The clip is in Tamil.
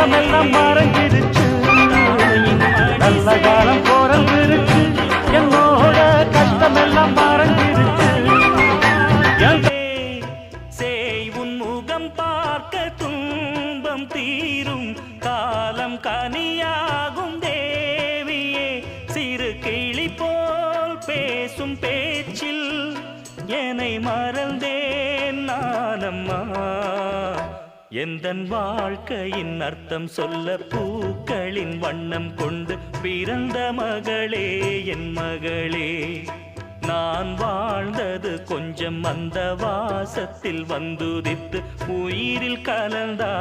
கஷ்டமெல்லாம் மறைஞ்சிருச்சு நல்ல காலம் பிறந்திருச்சு என்னோட கஷ்டமெல்லாம் மறைஞ்சிருச்சு சேய் உன் முகம் பார்க்க துன்பம் தீரும் காலம் கனியாகும் தேவியே சிறு கிளி போல் பேசும் பேச்சில் என்னை மறந்தேன் நானம்மா எந்தன் வாழ்க்கையின் அர்த்தம் சொல்ல பூக்களின் வண்ணம் கொண்டு பிறந்த மகளே என் மகளே நான் வாழ்ந்தது கொஞ்சம் அந்த வாசத்தில் வந்துதித்து உயிரில் கலந்தா